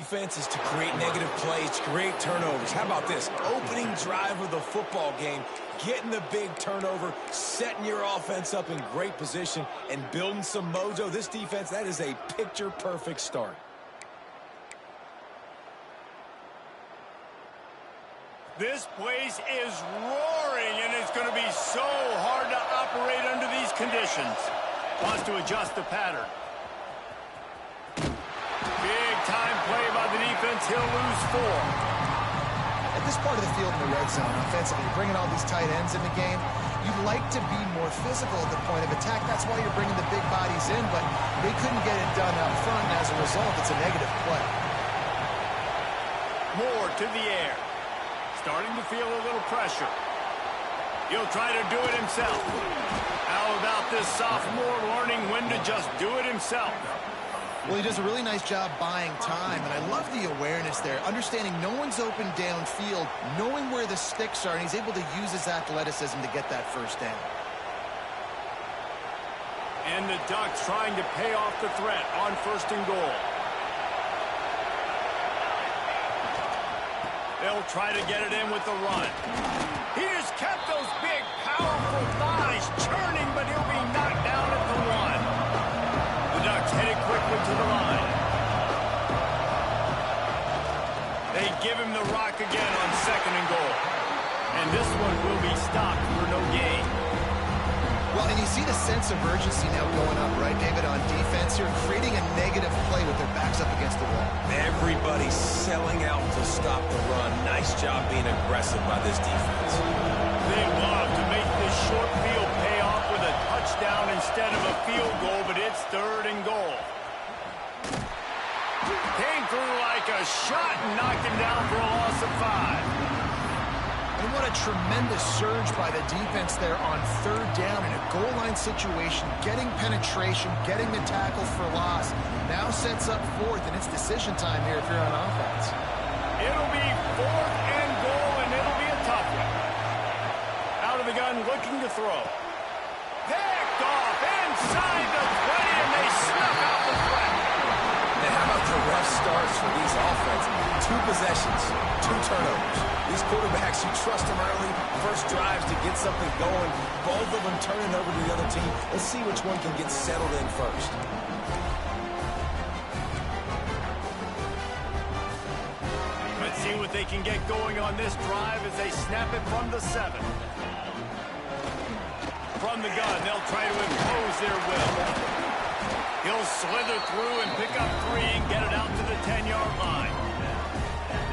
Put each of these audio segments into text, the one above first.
defense is to create negative plays, to create turnovers. How about this? Opening drive of the football game, getting the big turnover, setting your offense up in great position, and building some mojo. This defense, that is a picture-perfect start. This place is roaring, and it's going to be so hard to operate under these conditions. Wants to adjust the pattern. Big-time play by the defense. He'll lose 4. At this part of the field in the red zone, offensively, you're bringing all these tight ends in the game. You'd like to be more physical at the point of attack. That's why you're bringing the big bodies in, but they couldn't get it done up front, and as a result, it's a negative play. Moore to the air. Starting to feel a little pressure. He'll try to do it himself. How about this sophomore learning when to just do it himself? Well, he does a really nice job buying time, and I love the awareness there, understanding no one's open downfield, knowing where the sticks are, and he's able to use his athleticism to get that first down. And the Ducks trying to pay off the threat on 1st and goal. They'll try to get it in with the run. He just kept those big, powerful thighs churning, but he'll be knocked down at the 1. The Ducks headed quickly to the line. They give him the rock again on 2nd and goal. And this one will be stopped for no gain. Well, and you see the sense of urgency now going up, right, David, on defense here, creating a negative play with their backs up against the wall. Everybody's selling out to stop the run. Nice job being aggressive by this defense. They love to make this short field pay off with a touchdown instead of a field goal, but it's 3rd and goal. Came through like a shot and knocked him down for a loss of 5. And what a tremendous surge by the defense there on 3rd down in a goal line situation, getting penetration, getting the tackle for loss. Now sets up 4th, and it's decision time here if you're on offense. It'll be 4th and goal, and it'll be a tough one. Out of the gun, looking to throw. Picked off inside the 20, and they snuff out the threat. And how about the rough starts for these offenses? 2 possessions, 2 turnovers. These quarterbacks, you trust them early, first drives to get something going. Both of them turning over to the other team. Let's see which one can get settled in first. Let's see what they can get going on this drive as they snap it from the 7. From the gun, they'll try to impose their will. He'll slither through and pick up 3 and get it out to the 10-yard line.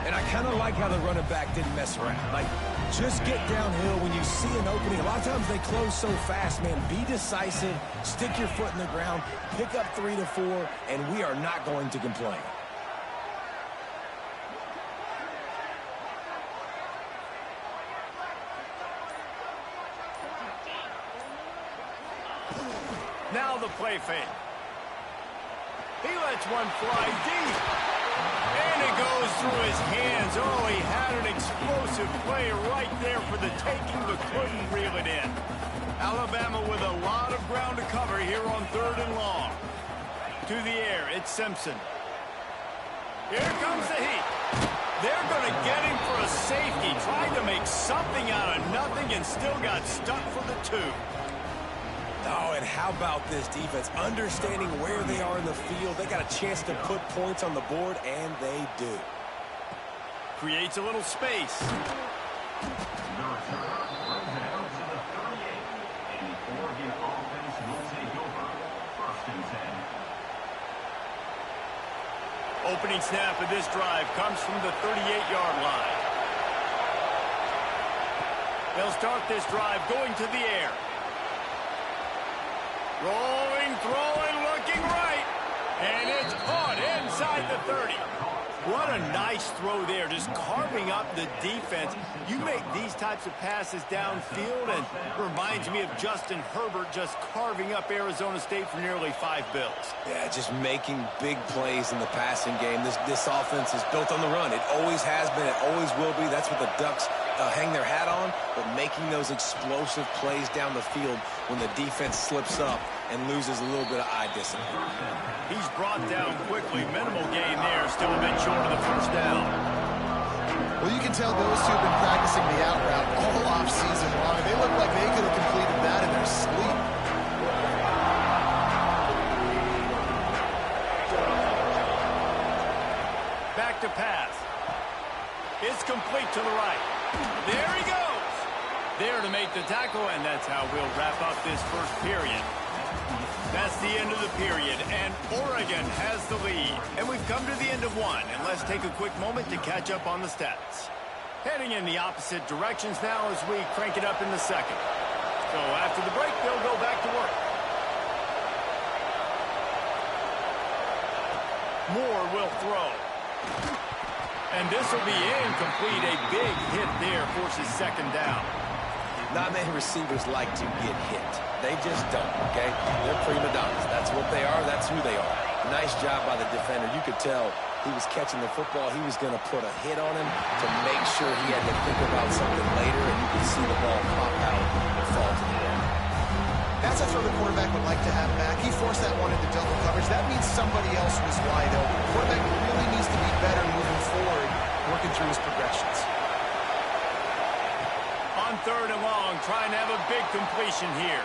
And I kind of like how the running back didn't mess around. Like, just get downhill when you see an opening. A lot of times they close so fast, man. Be decisive, stick your foot in the ground, pick up 3 to 4, and we are not going to complain. Now the play fake. He lets one fly deep. And it goes through his hands. Oh, he had an explosive play right there for the taking, but couldn't reel it in. Alabama with a lot of ground to cover here on 3rd and long. To the air, it's Simpson. Here comes the heat. They're going to get him for a safety. Tried to make something out of nothing and still got stuck for the 2. Oh, and how about this defense? Understanding where they are in the field. They got a chance to put points on the board, and they do. Creates a little space. Opening snap of this drive comes from the 38-yard line. They'll start this drive going to the air. Rolling, throwing, looking right. And it's caught inside the 30. What a nice throw there, just carving up the defense. You make these types of passes downfield, and reminds me of Justin Herbert just carving up Arizona State for nearly 5 bills. Yeah, just making big plays in the passing game. This offense is built on the run. It always has been. It always will be. That's what the Ducks hang their hat on, but make making those explosive plays down the field when the defense slips up and loses a little bit of eye discipline. He's brought down quickly. Minimal gain there. Still a bit short of the first down. Well, you can tell those two have been practicing the out route all off-season long. They look like they could have completed that in their sleep. Back to pass. It's complete to the right. There he goes. There to make the tackle, and that's how we'll wrap up this first period. That's the end of the period, and Oregon has the lead. And we've come to the end of one, and let's take a quick moment to catch up on the stats. Heading in the opposite directions now as we crank it up in the second. So after the break, they'll go back to work. Moore will throw. And this will be incomplete. A big hit there forces second down. Not many receivers like to get hit. They just don't, okay? They're prima donnas. That's what they are. That's who they are. Nice job by the defender. You could tell he was catching the football. He was going to put a hit on him to make sure he had to think about something later, and you could see the ball pop out and fall to the ground. That's a throw the quarterback would like to have back. He forced that one into double coverage. That means somebody else was wide open. The quarterback really needs to be better moving forward, working through his progressions. On third and long, trying to have a big completion here.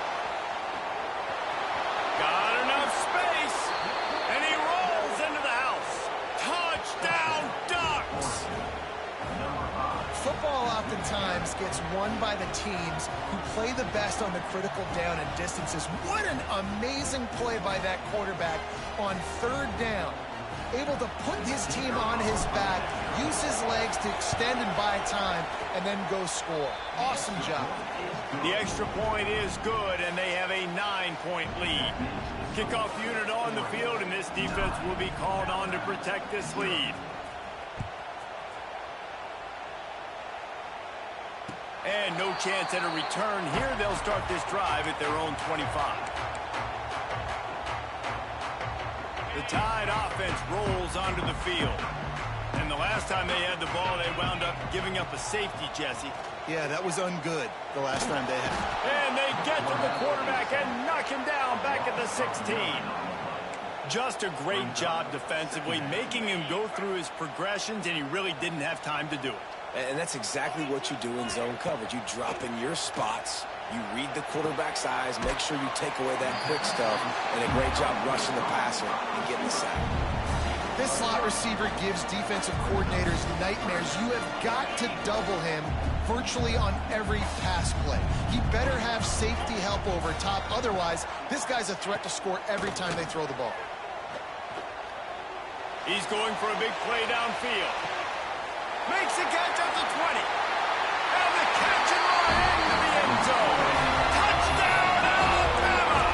Got enough space, and he rolls into the house. Touchdown, Ducks! Football oftentimes gets won by the teams who play the best on the critical down and distances. What an amazing play by that quarterback on third down. Able to put his team on his back, use his legs to extend and buy time, and then go score. Awesome job. The extra point is good, and they have a 9-point lead. Kickoff unit on the field, and this defense will be called on to protect this lead. And no chance at a return here. They'll start this drive at their own 25. The Tide offense rolls onto the field. And the last time they had the ball, they wound up giving up a safety, Jesse. Yeah, that was ungood the last time they had it. And they get to the quarterback and knock him down back at the 16. Just a great job defensively, making him go through his progressions, and he really didn't have time to do it. And that's exactly what you do in zone coverage. You drop in your spots, you read the quarterback's eyes, make sure you take away that quick stuff, and a great job rushing the passer and getting the sack. This slot receiver gives defensive coordinators nightmares. You have got to double him virtually on every pass play. He better have safety help over top. Otherwise, this guy's a threat to score every time they throw the ball. He's going for a big play downfield. Makes the catch at the 20. And the catch and run into the end zone. Touchdown, Alabama!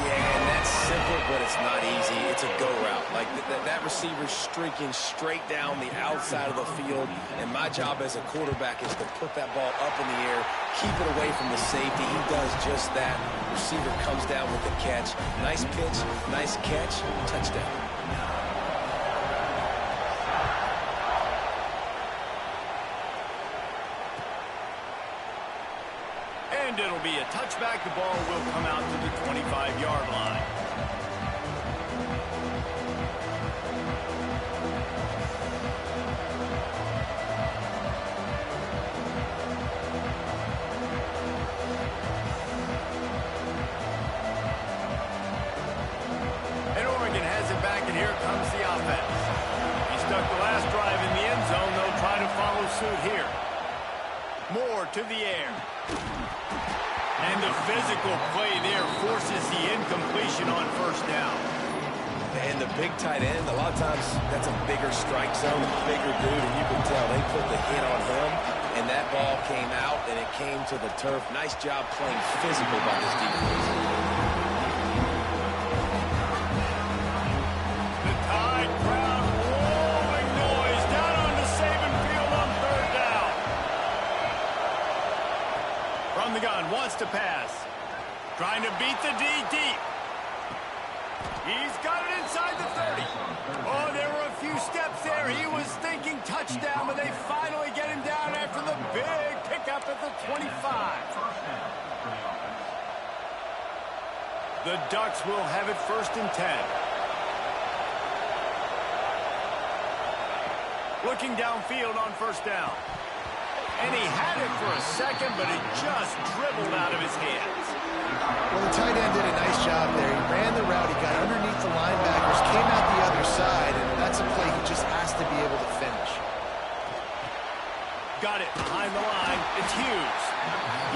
Yeah, and that's simple, but it's not easy. It's a go route. Like that receiver's streaking straight down the outside of the field, and my job as a quarterback is to put that ball up in the air, keep it away from the safety. He does just that. Receiver comes down with the catch. Nice pitch, nice catch, touchdown. And it'll be a touchback. The ball will come out to the 25-yard line. And Oregon has it back, and here comes the offense. He stuck the last drive in the end zone. They'll try to follow suit here. Moore to the air. And the physical play there forces the incompletion on first down. And the big tight end, a lot of times that's a bigger strike zone, a bigger dude, and you can tell they put the hit on him, and that ball came out, and it came to the turf. Nice job playing physical by this defense. The Tide crowd rolling noise down onto Saban Field on third down. From the gun, wants to pass. Trying to beat the D deep. He's got it inside the 30. Oh, there were a few steps there. He was thinking touchdown, but they finally get him down after the big pick The Ducks will have it 1st and 10. Looking downfield on 1st down. And he had it for a second, but it just dribbled out of his hands. Well, the tight end did a nice job there. He ran the route. He got underneath the linebackers, came out the other side, and that's a play he just has to be able to finish. Got it behind the line. It's Hughes.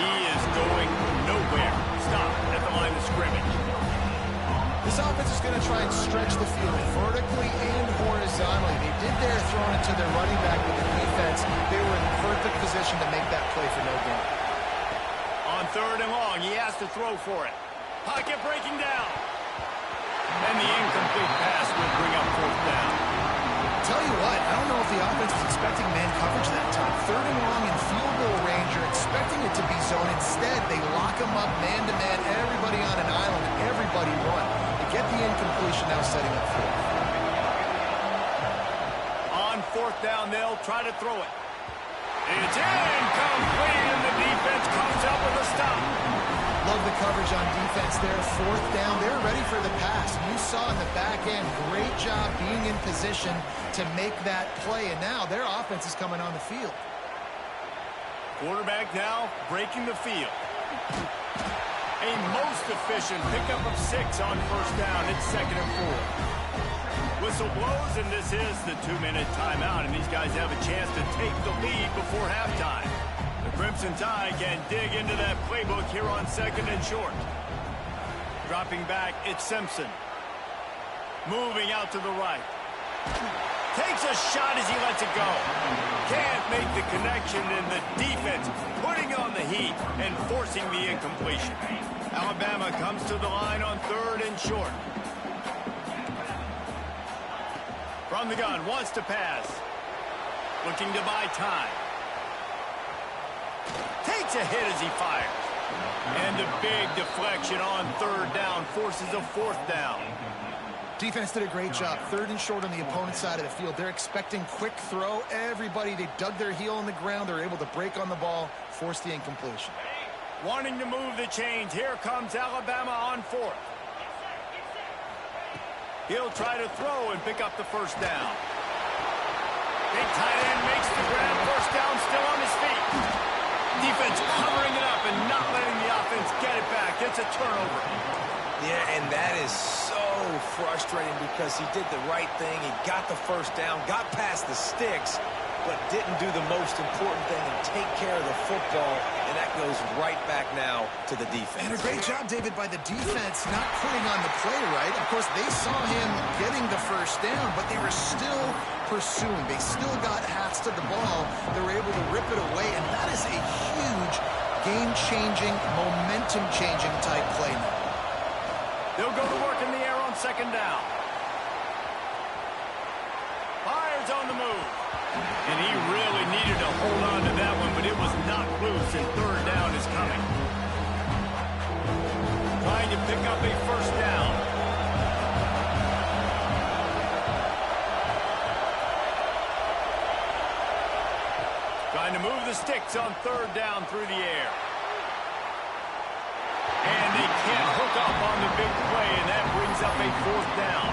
He is going nowhere. Stop at the line of scrimmage. This offense is going to try and stretch the field vertically and horizontally. They did their throwing it to their running back with the defense. They were in perfect position to make that play for no gain. On 3rd and long, he has to throw for it. Pocket breaking down. And the incomplete pass will bring up 4th down. Tell you what, I don't know if the offense was expecting man coverage that time. 3rd and long in field goal range, you're expecting it to be zone. Instead, they lock them up man-to-man, everybody on an island, and everybody run. They get the incompletion now setting up 4th. On 4th down, they'll try to throw it. It's incomplete, and the defense comes up with a stop. Love the coverage on defense there. 4th down, they're ready for the pass. You saw in the back end, great job being in position to make that play, and now their offense is coming on the field. Quarterback now breaking the field. A most efficient pickup of 6 on 1st down. It's 2nd and 4. Whistle blows, and this is the 2-minute timeout, and these guys have a chance to take the lead before halftime. The Crimson Tide can dig into that playbook here on 2nd and short. Dropping back, it's Simpson. Moving out to the right. Takes a shot as he lets it go. Can't make the connection, and the defense putting on the heat and forcing the incompletion. Alabama comes to the line on 3rd and short. From the gun, wants to pass. Looking to buy time. Takes a hit as he fires. And a big deflection on 3rd down forces a 4th down. Defense did a great job. 3rd and short on the opponent's side of the field. They're expecting quick throw. Everybody, they dug their heel in the ground. They're able to break on the ball, force the incompletion. Wanting to move the chains. Here comes Alabama on 4th. He'll try to throw and pick up the 1st down. Big tight end makes the grab. 1st down, still on his feet. Defense covering it up and not letting the offense get it back. It's a turnover. Yeah, and that is so frustrating because he did the right thing. He got the 1st down, got past the sticks, but didn't do the most important thing and take care of the football, and that goes right back now to the defense. And a great job, David, by the defense not putting on the play right. Of course, they saw him getting the 1st down, but they were still pursuing. They still got hats to the ball. They were able to rip it away, and that is a huge game-changing, momentum-changing type play now. They'll go to work in the air on 2nd down. Fires on the move. And he really needed to hold on to that one, but it was knocked loose, and 3rd down is coming. Trying to pick up a 1st down. Trying to move the sticks on 3rd down through the air. And they can't hook up on the big play, and that brings up a 4th down.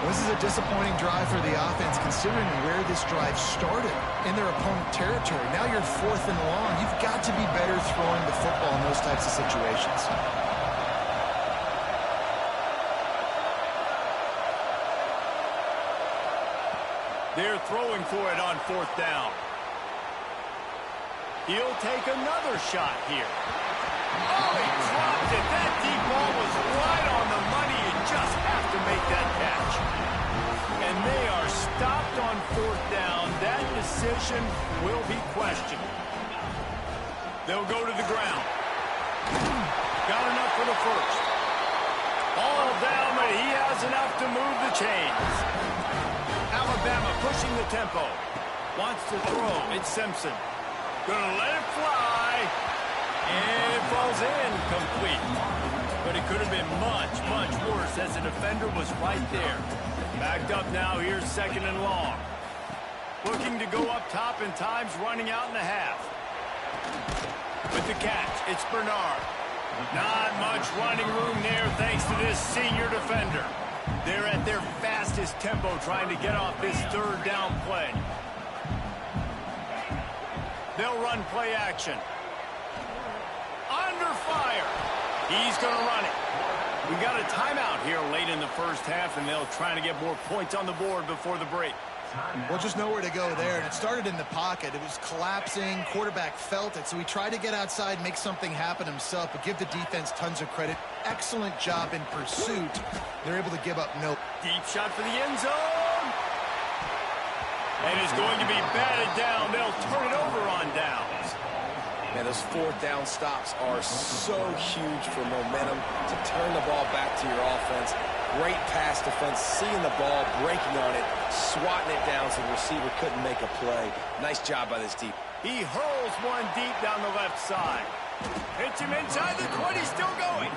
This is a disappointing drive for the offense, considering where this drive started in their opponent territory. Now you're 4th and long. You've got to be better throwing the football in those types of situations. They're throwing for it on 4th down. He'll take another shot here. Oh, he dropped it. That deep ball was right on the money. You just have to make that catch. And they are stopped on 4th down. That decision will be questioned. They'll go to the ground. Got enough for the 1st. All down, but he has enough to move the chains. Alabama pushing the tempo. Wants to throw. It's Simpson. Gonna let it fly. And it falls in complete. But it could have been much, much worse as the defender was right there. Backed up now, here's 2nd and long. Looking to go up top, and time's running out in the half. With the catch, it's Bernard. Not much running room there thanks to this senior defender. They're at their fastest tempo trying to get off this third down play. They'll run play action. Under fire. He's going to run it. We got a timeout here late in the first half, and they'll try to get more points on the board before the break. Well, just nowhere to go there, and it started in the pocket. It was collapsing. Quarterback felt it, so he tried to get outside, make something happen himself, but give the defense tons of credit. Excellent job in pursuit. They're able to give up no. Deep shot for the end zone. And it's going to be batted down. They'll turn it over on downs. Man, those fourth down stops are so huge for momentum to turn the ball back to your offense. Great pass defense, seeing the ball, breaking on it, swatting it down so the receiver couldn't make a play. Nice job by this deep. He hurls one deep down the left side. Hits him inside the 20, still going.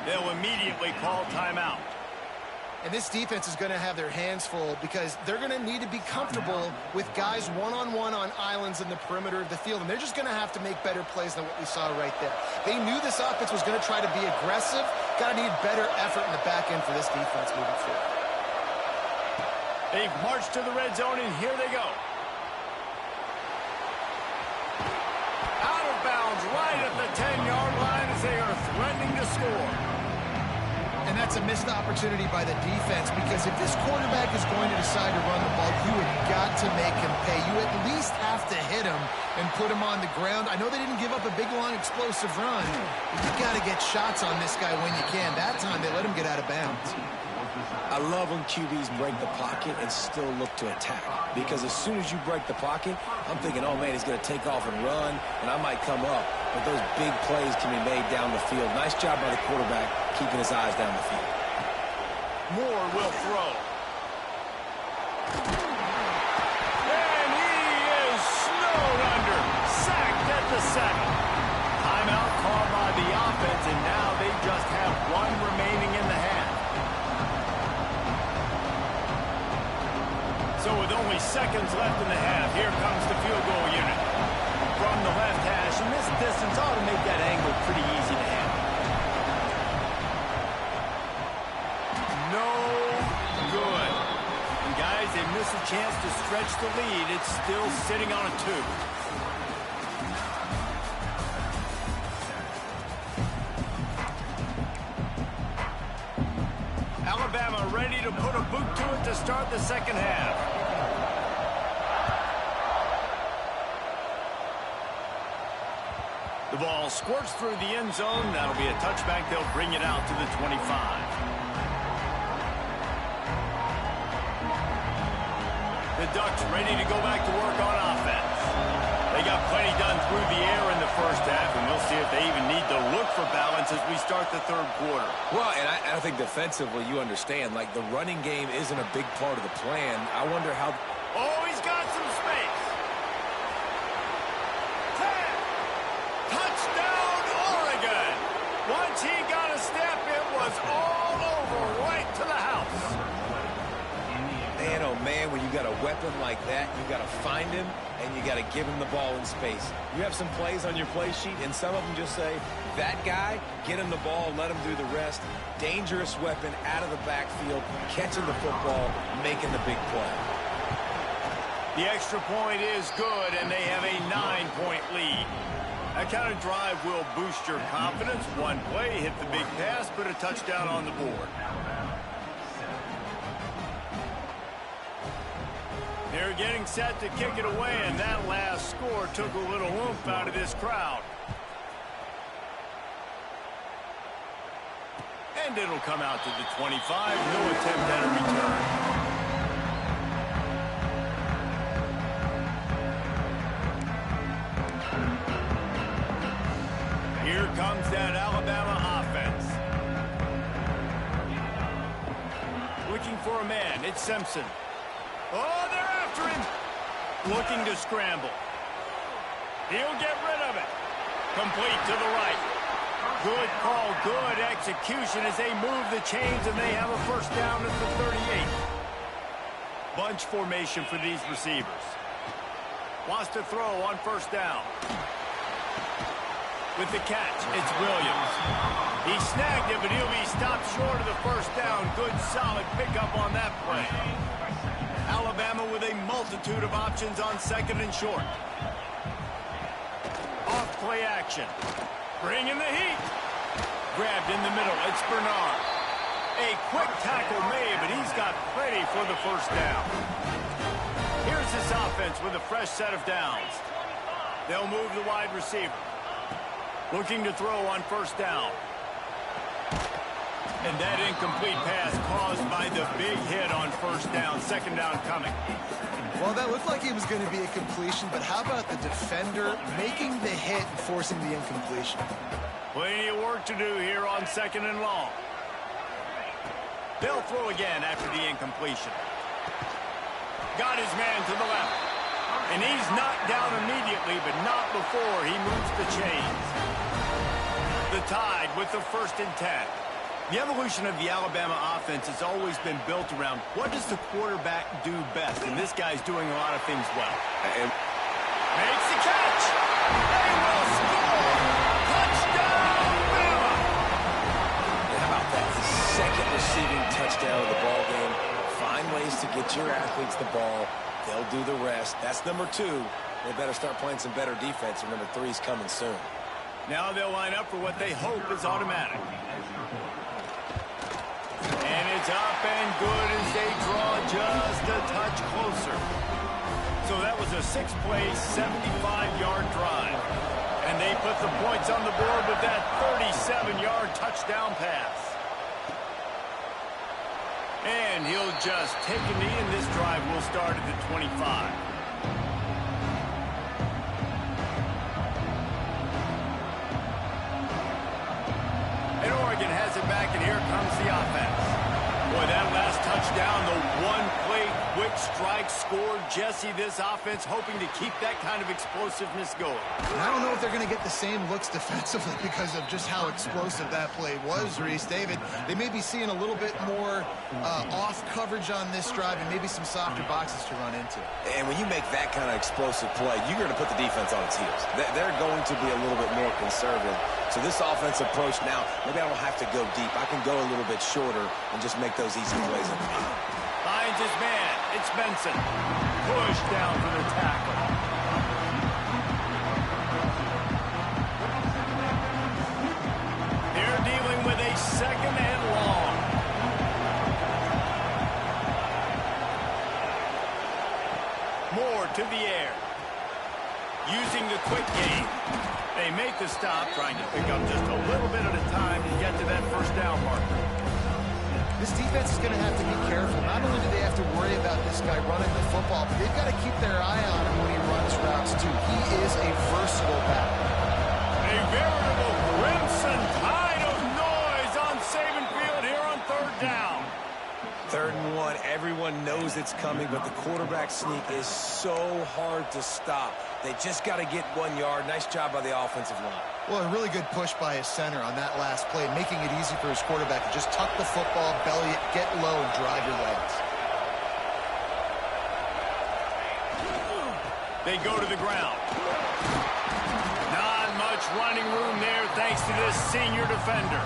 They'll immediately call timeout. And this defense is going to have their hands full because they're going to need to be comfortable with guys one-on-one on islands in the perimeter of the field. And they're just going to have to make better plays than what we saw right there. They knew this offense was going to try to be aggressive. Got to need better effort in the back end for this defense moving forward. They've marched to the red zone, and here they go. Out of bounds right at the 10-yard line as they are threatening to score. And that's a missed opportunity by the defense because if this quarterback is going to decide to run the ball, you have got to make him pay. You at least have to hit him and put him on the ground. I know they didn't give up a big, long, explosive run, but you got to get shots on this guy when you can. That time, they let him get out of bounds. I love when QBs break the pocket and still look to attack. Because as soon as you break the pocket, I'm thinking, oh, man, he's going to take off and run, and I might come up. But those big plays can be made down the field. Nice job by the quarterback keeping his eyes down the field. Moore will throw. And he is snowed under. Sacked at the 7. Timeout called by the offense, and now they just have one remaining in the half. So with only seconds left in the half, here comes the field goal unit. From the left hash, and this distance ought to make that angle pretty easy to handle. No good. And guys, they miss a chance to stretch the lead. It's still sitting on a 2. Alabama ready to put a boot to it to start the second half. The ball squirts through the end zone. That'll be a touchback. They'll bring it out to the 25. The Ducks ready to go back to work on offense. They got plenty done through the air in the first half, and we'll see if they even need to look for balance as we start the third quarter. Well, and I think defensively, you understand, like the running game isn't a big part of the plan. I wonder how... Oh, he's got some space. 10. Touchdown, Oregon. Once he got a step, it was all over right to the house. Man, oh man, when you got a weapon like that, you got to find him and you got to give him the ball in space. You have some plays on your play sheet, and some of them just say, that guy, get him the ball, let him do the rest. Dangerous weapon out of the backfield, catching the football, making the big play. The extra point is good, and they have a 9-point lead. That kind of drive will boost your confidence. One play, hit the big pass, put a touchdown on the board. They're getting set to kick it away, and that last score took a little oomph out of this crowd. And it'll come out to the 25. No attempt at a return. Here comes that Alabama offense. Looking for a man. It's Simpson. Oh, they're after him. Looking to scramble. He'll get rid of it. Complete to the right. Good call, good execution as they move the chains, and they have a first down at the 38. Bunch formation for these receivers. Wants to throw on first down. With the catch, it's Williams. He snagged it, but he'll be stopped short of the first down. Good, solid pickup on that play. Alabama with a multitude of options on second and short. Off play action. Bringing the heat. Grabbed in the middle. It's Bernard. A quick tackle made, but he's got plenty for the first down. Here's this offense with a fresh set of downs. They'll move the wide receiver. Looking to throw on first down. And that incomplete pass caused by the big hit on first down. Second down coming. Well, that looked like it was going to be a completion, but how about the defender making the hit and forcing the incompletion? Plenty of work to do here on second and long. They'll throw again after the incompletion. Got his man to the left. And he's knocked down immediately, but not before he moves the chains. The Tide with the 1st and 10. The evolution of the Alabama offense has always been built around what does the quarterback do best, and this guy's doing a lot of things well. And makes the catch. They will score. Touchdown, Bama. And how about that? Second receiving touchdown of the ball game. Find ways to get your athletes the ball. They'll do the rest. That's number 2. They better start playing some better defense, and number 3 is coming soon. Now they'll line up for what they hope is automatic. And it's up and good as they draw just a touch closer. So that was a 6-play, 75-yard drive. And they put the points on the board with that 37-yard touchdown pass. And he'll just take a knee, and this drive will start at the 25. And Oregon has it back, and here comes the offense. Boy, that last touchdown, the one-play quick strike scored. Jesse, this offense hoping to keep that kind of explosiveness going. And I don't know if they're going to get the same looks defensively because of just how explosive that play was, Reese. David, they may be seeing a little bit more off coverage on this drive and maybe some softer boxes to run into. And when you make that kind of explosive play, you're going to put the defense on its heels. They're going to be a little bit more conservative. So this offense approach now, maybe I don't have to go deep. I can go a little bit shorter and just make those easy plays at the beat. Finds his man. It's Benson. Pushed down for the tackle. They're dealing with a 2nd and long. Moore to the air. Using the quick game. They make the stop, trying to pick up just a little bit at a time to get to that first down marker. This defense is going to have to be careful. Not only do they have to worry about this guy running the football, but they've got to keep their eye on him when he runs routes, too. He is a versatile back. A veritable crimson tide of noise on Saban Field here on 3rd down. 3rd and 1. Everyone knows it's coming, but the quarterback sneak is so hard to stop. They just got to get 1 yard. Nice job by the offensive line. Well, a really good push by his center on that last play, making it easy for his quarterback to just tuck the football, belly it, get low, and drive your legs. They go to the ground. Not much running room there thanks to this senior defender.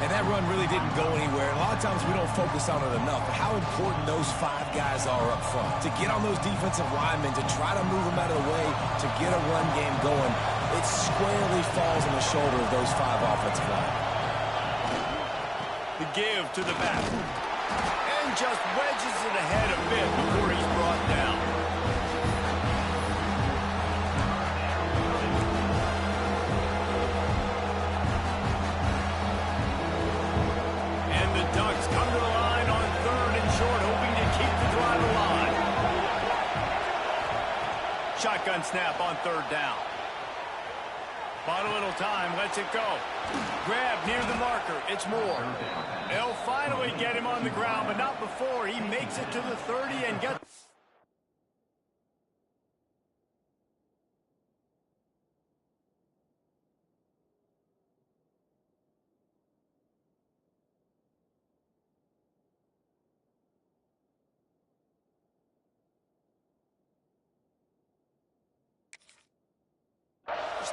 And that run really didn't go anywhere. A lot of times we don't focus on it enough, but how important those 5 guys are up front. To get on those defensive linemen, to try to move them out of the way, to get a run game going, it squarely falls on the shoulder of those 5 offensive linemen. The give to the back. And just wedges it ahead a bit before he's brought down. Ducks come to the line on 3rd and short, hoping to keep the drive alive. Shotgun snap on 3rd down. Bought a little time, lets it go. Grab near the marker, it's Moore. They'll finally get him on the ground, but not before he makes it to the 30 and gets...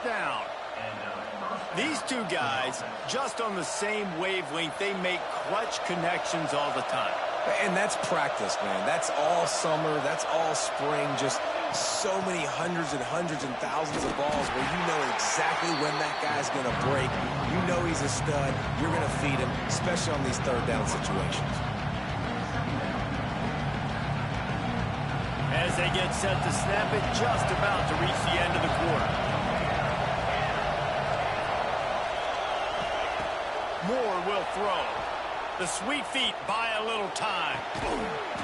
down. These two guys, just on the same wavelength, they make clutch connections all the time. And that's practice, man. That's all summer. That's all spring. Just so many hundreds and thousands of balls where you know exactly when that guy's going to break. You know he's a stud. You're going to feed him, especially on these third down situations. As they get set to snap it, just about to reach the end of the quarter. Moore will throw. The sweet feet buy a little time.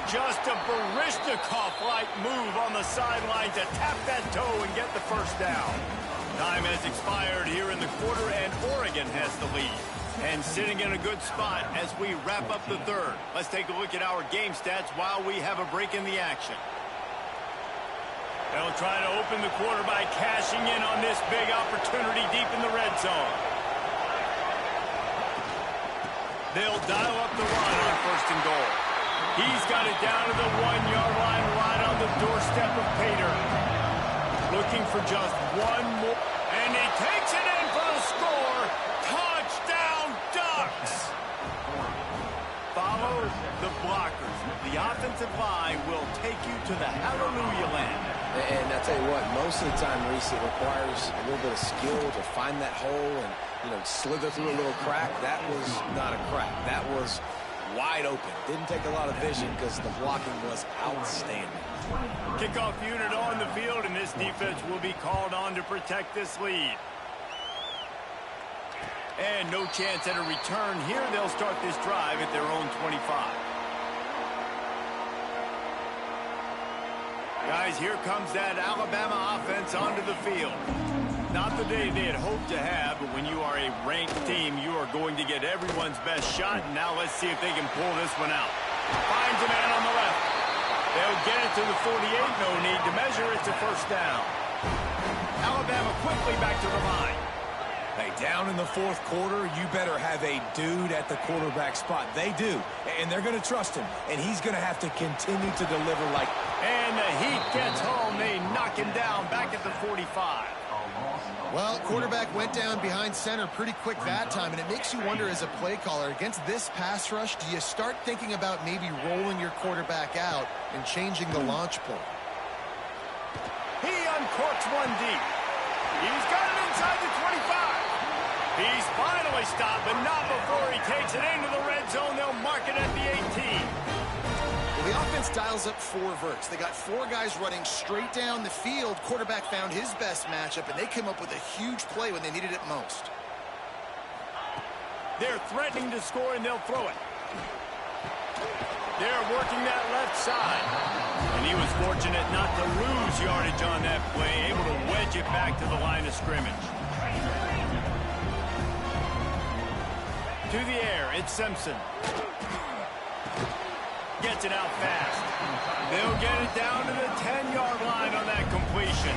Just a Baryshnikov-like move on the sideline to tap that toe and get the first down. Time has expired here in the quarter, and Oregon has the lead. And sitting in a good spot as we wrap up the third. Let's take a look at our game stats while we have a break in the action. They'll try to open the quarter by cashing in on this big opportunity deep in the red zone. They'll dial up the run on first and goal. He's got it down to the 1-yard line, right on the doorstep of Pater. Looking for just one more. And he takes it in for the score. Touchdown, Ducks! Follow the blockers. The offensive line will take you to the hallelujah land. And I tell you what, most of the time, Reese, it requires a little bit of skill to find that hole and, you know, slither through a little crack. That was not a crack. That was wide open. Didn't take a lot of vision because the blocking was outstanding. Kickoff unit on the field, and this defense will be called on to protect this lead. And no chance at a return here. They'll start this drive at their own 25. Guys, here comes that Alabama offense onto the field. Not the day they had hoped to have, but when you are a ranked team, you are going to get everyone's best shot. And now let's see if they can pull this one out. Finds a man on the left. They'll get it to the 48. No need to measure. It's a first down. Alabama quickly back to the line. Hey, down in the fourth quarter, you better have a dude at the quarterback spot. They do, and they're going to trust him, and he's going to have to continue to deliver like... And the heat gets home. They knock him down back at the 45. Well, quarterback went down behind center pretty quick that time, and it makes you wonder as a play caller, against this pass rush, do you start thinking about maybe rolling your quarterback out and changing the launch point? He uncorks one deep. He's got it inside the 25. He's finally stopped, but not before he takes it into the red zone. They'll mark it at the 18. Well, the offense dials up 4 verts. They got 4 guys running straight down the field. Quarterback found his best matchup, and they came up with a huge play when they needed it most. They're threatening to score, and they'll throw it. They're working that left side. And he was fortunate not to lose yardage on that play, able to wedge it back to the line of scrimmage. To the air, it's Simpson. Gets it out fast. They'll get it down to the 10-yard line on that completion.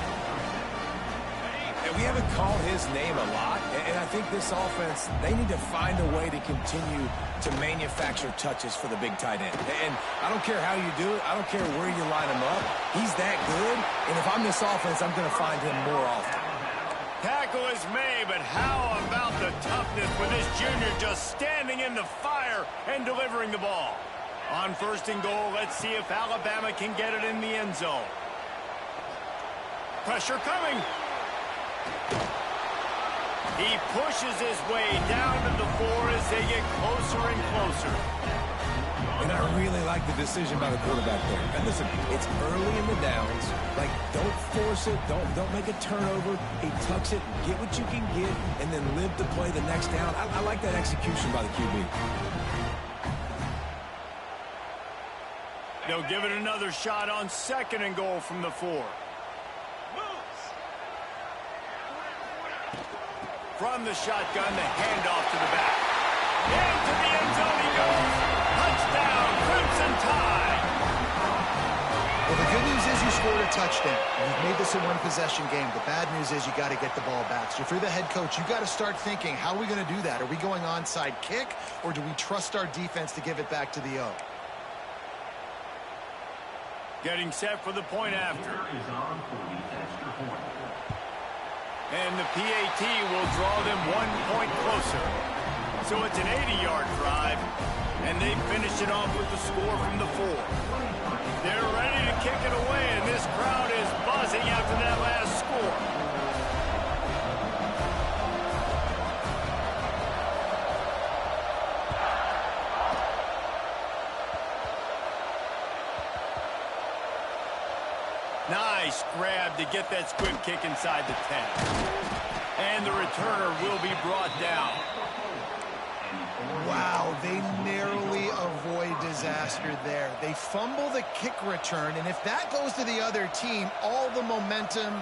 And we haven't called his name a lot, and I think this offense, they need to find a way to continue to manufacture touches for the big tight end. And I don't care how you do it. I don't care where you line him up. He's that good, and if I'm this offense, I'm going to find him more often. Tackle is made, but how about the toughness with this junior just standing in the fire and delivering the ball? On first and goal, let's see if Alabama can get it in the end zone. Pressure coming. He pushes his way down to the 4 as they get closer and closer. And I really like the decision by the quarterback there. And listen, it's early in the downs. Like, don't force it. Don't make a turnover. He tucks it, get what you can get, and then live to play the next down. I like that execution by the QB. They'll give it another shot on second and goal from the 4. From the shotgun, the handoff to the back. Into the end zone he goes. Touchdown, Crimson Tide. Well, the good news is you scored a touchdown. You've made this a one-possession game. The bad news is you got to get the ball back. So if you're the head coach, you got to start thinking, how are we going to do that? Are we going onside kick, or do we trust our defense to give it back to the O? Getting set for the point after. And the PAT will draw them 1 point closer. So it's an 80-yard drive, and they finish it off with the score from the 4. They're ready to kick it away, and this crowd is buzzing after that last score. Nice grab to get that squib kick inside the 10. And the returner will be brought down. Wow, they narrowly avoid disaster there. They fumble the kick return, and if that goes to the other team, all the momentum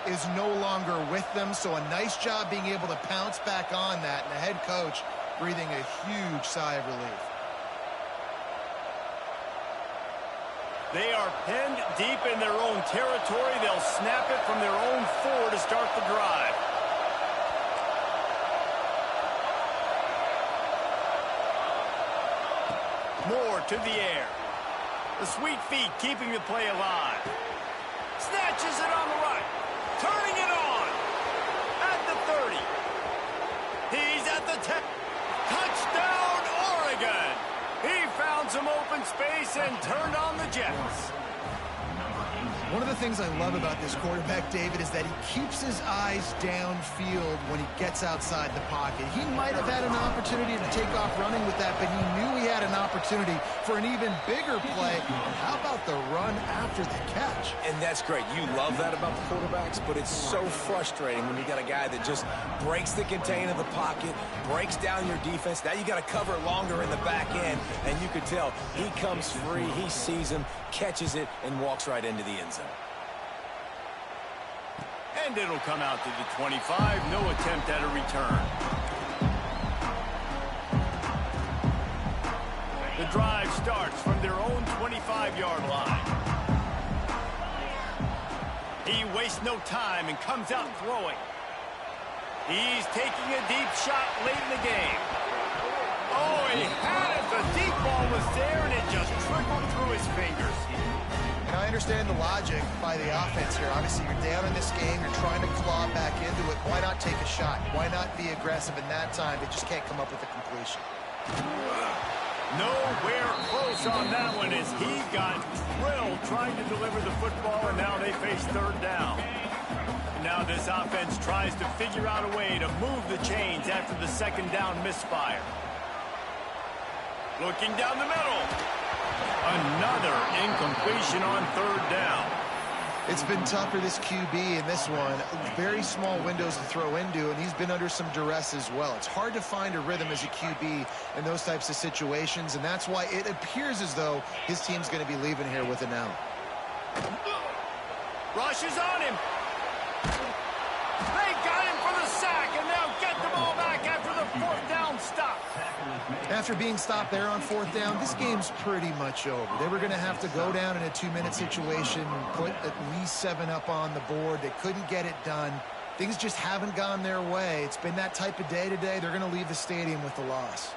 is no longer with them. So a nice job being able to pounce back on that, and the head coach breathing a huge sigh of relief. They are pinned deep in their own territory. They'll snap it from their own 4 to start the drive. Moore to the air. The sweet feet keeping the play alive. Snatches it on the right. Turning it on. At the 30. He's at the 10. Touchdown, Oregon. He found some open space and turned on the Jets. One of the things I love about this quarterback, David, is that he keeps his eyes downfield when he gets outside the pocket. He might have had an opportunity to take off running with that, but he knew he had an opportunity for an even bigger play. And how about the run after the catch? And that's great. You love that about the quarterbacks, but it's so frustrating when you got a guy that just breaks the contain of the pocket, breaks down your defense. Now you got to cover longer in the back end, and you could tell he comes free, he sees him, catches it, and walks right into the end zone. And it'll come out to the 25. No attempt at a return. The drive starts from their own 25-yard line. He wastes no time and comes out throwing. He's taking a deep shot late in the game. Oh, he had it. The deep ball was there, and it just trickled through his fingers. And I understand the logic by the offense here. Obviously, you're down in this game. You're trying to claw back into it. Why not take a shot? Why not be aggressive in that time? They just can't come up with a completion. Nowhere close on that one as he got drilled trying to deliver the football, and now they face 3rd down. And now this offense tries to figure out a way to move the chains after the 2nd down misfire. Looking down the middle. Another incompletion on 3rd down. It's been tough for this QB in this one. Very small windows to throw into, and he's been under some duress as well. It's hard to find a rhythm as a QB in those types of situations, and that's why it appears as though his team's going to be leaving here with an L. Rushes on him. They got him for the sack, and now get the ball back after the 4th down stop. After being stopped there on 4th down, this game's pretty much over. They were going to have to go down in a 2-minute situation and put at least 7 up on the board. They couldn't get it done. Things just haven't gone their way. It's been that type of day today. They're going to leave the stadium with the loss.